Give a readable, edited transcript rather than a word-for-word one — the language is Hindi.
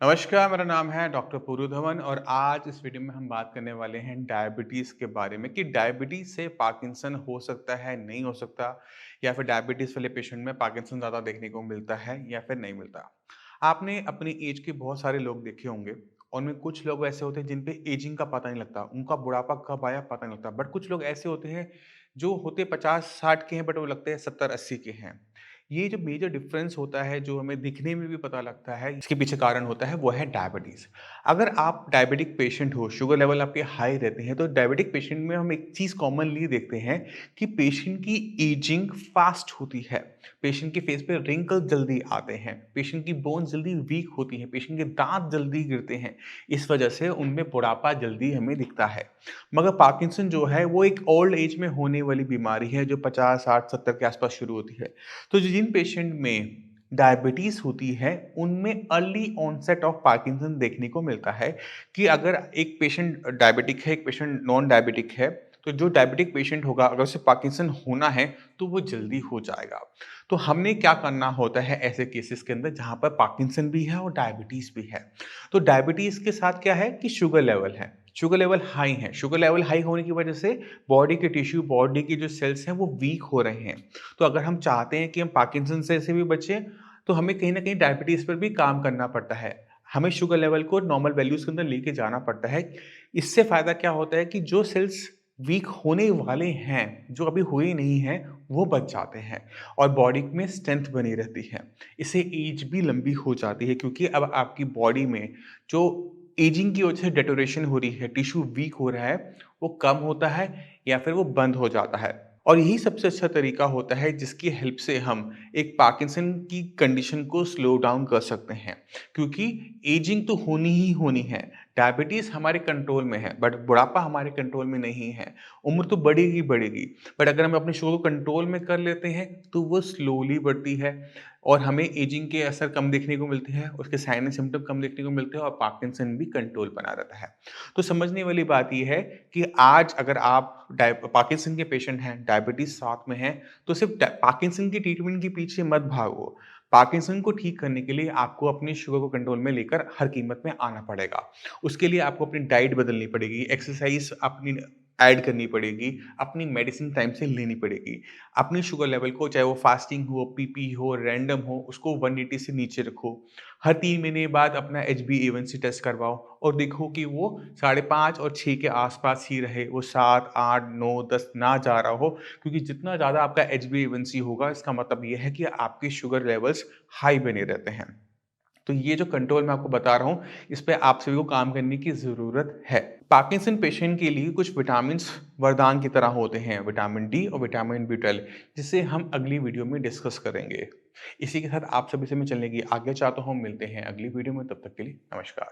नमस्कार, मेरा नाम है डॉक्टर पूरू धवन और आज इस वीडियो में हम बात करने वाले हैं डायबिटीज़ के बारे में कि डायबिटीज़ से पार्किंसन हो सकता है, नहीं हो सकता या फिर डायबिटीज़ वाले पेशेंट में पार्किंसन ज़्यादा देखने को मिलता है या फिर नहीं मिलता। आपने अपनी एज के बहुत सारे लोग देखे होंगे, उनमें कुछ लोग ऐसे होते हैं जिन पे एजिंग का पता नहीं लगता, उनका बुढ़ापा कब आया पता नहीं लगता। बट कुछ लोग ऐसे होते हैं जो होते 50-60 के हैं बट वो लगते हैं 70-80 के हैं। ये जो मेजर डिफरेंस होता है, जो हमें दिखने में भी पता लगता है, इसके पीछे कारण होता है, वो है डायबिटीज़। अगर आप डायबिटिक पेशेंट हो, शुगर लेवल आपके हाई रहते हैं, तो डायबिटिक पेशेंट में हम एक चीज़ कॉमनली देखते हैं कि पेशेंट की एजिंग फास्ट होती है। पेशेंट के फेस पे रिंकल जल्दी आते हैं, पेशेंट की बोन्स जल्दी वीक होती हैं, पेशेंट के दाँत जल्दी गिरते हैं। इस वजह से उनमें बुढ़ापा जल्दी हमें दिखता है। मगर पार्किंसन जो है, वो एक ओल्ड एज में होने वाली बीमारी है, जो 50, 60, 70 के आसपास शुरू होती है। तो जिन पेशेंट में डायबिटीज़ होती है, उनमें अर्ली ऑनसेट ऑफ पार्किंसन देखने को मिलता है कि अगर एक पेशेंट डायबिटिक है, एक पेशेंट नॉन डायबिटिक है, तो जो डायबिटिक पेशेंट होगा, अगर उसे पार्किंसन होना है, तो वो जल्दी हो जाएगा। तो हमने क्या करना होता है ऐसे केसेस के अंदर जहाँ पर पार्किंसन भी है और डायबिटीज़ भी है। तो डायबिटीज़ के साथ क्या है कि शुगर लेवल है, शुगर लेवल हाई है। शुगर लेवल हाई होने की वजह से बॉडी के टिश्यू, बॉडी की जो सेल्स हैं, वो वीक हो रहे हैं। तो अगर हम चाहते हैं कि हम पार्किंसन से भी बचें, तो हमें कहीं न कहीं डायबिटीज़ पर भी काम करना पड़ता है। हमें शुगर लेवल को नॉर्मल वैल्यूज़ के अंदर लेके जाना पड़ता है। इससे फ़ायदा क्या होता है कि जो सेल्स वीक होने वाले हैं, जो अभी हुए नहीं हैं, वो बच जाते हैं और बॉडी में स्ट्रेंथ बनी रहती है। इससे एज भी लंबी हो जाती है क्योंकि अब आपकी बॉडी में जो एजिंग की वजह से डेटोरेशन हो रही है, टिश्यू वीक हो रहा है, वो कम होता है या फिर वो बंद हो जाता है। और यही सबसे अच्छा तरीका होता है जिसकी हेल्प से हम एक पार्किंसन की कंडीशन को स्लो डाउन कर सकते हैं। क्योंकि एजिंग तो होनी ही होनी है। डायबिटीज़ हमारे कंट्रोल में है बट बुढ़ापा हमारे कंट्रोल में नहीं है। उम्र तो बढ़ेगी बढ़ेगी, बट अगर हम अपने शुगर को कंट्रोल में कर लेते हैं तो वो स्लोली बढ़ती है और हमें एजिंग के असर कम देखने को मिलते हैं, उसके साइन एंड सिम्पटम कम देखने को मिलते हैं और पार्किंसन भी कंट्रोल बना रहता है। तो समझने वाली बात ये है कि आज अगर आप पार्किंसन के पेशेंट हैं, डायबिटीज़ साथ में है, तो सिर्फ़ पार्किंसन की ट्रीटमेंट के पीछे मत भागो। पार्किंसन को ठीक करने के लिए आपको अपनी शुगर को कंट्रोल में लेकर हर कीमत में आना पड़ेगा। उसके लिए आपको अपनी डाइट बदलनी पड़ेगी, एक्सरसाइज़ अपनी ऐड करनी पड़ेगी, अपनी मेडिसिन टाइम से लेनी पड़ेगी। अपनी शुगर लेवल को, चाहे वो फास्टिंग हो, पीपी हो, रैंडम हो, उसको 180 से नीचे रखो। हर 3 महीने बाद अपना एचबी-ए1सी टेस्ट करवाओ और देखो कि वो 5.5 और 6 के आस-पास ही रहे, वो 7, 8, 9, 10 ना जा रहा हो, क्योंकि जितना ज़्यादा आपका एचबी-ए1सी होगा, इसका मतलब ये है कि आपके शुगर लेवल्स हाई बने रहते हैं। तो ये जो कंट्रोल मैं आपको बता रहा हूँ, इस पे आप सभी को काम करने की ज़रूरत है। पार्किंसन पेशेंट के लिए कुछ विटामिन्स वरदान की तरह होते हैं, विटामिन डी और विटामिन बी12, जिसे हम अगली वीडियो में डिस्कस करेंगे। इसी के साथ आप सभी से मैं चलने की आज्ञा चाहता हूँ, मिलते हैं अगली वीडियो में, तब तक के लिए नमस्कार।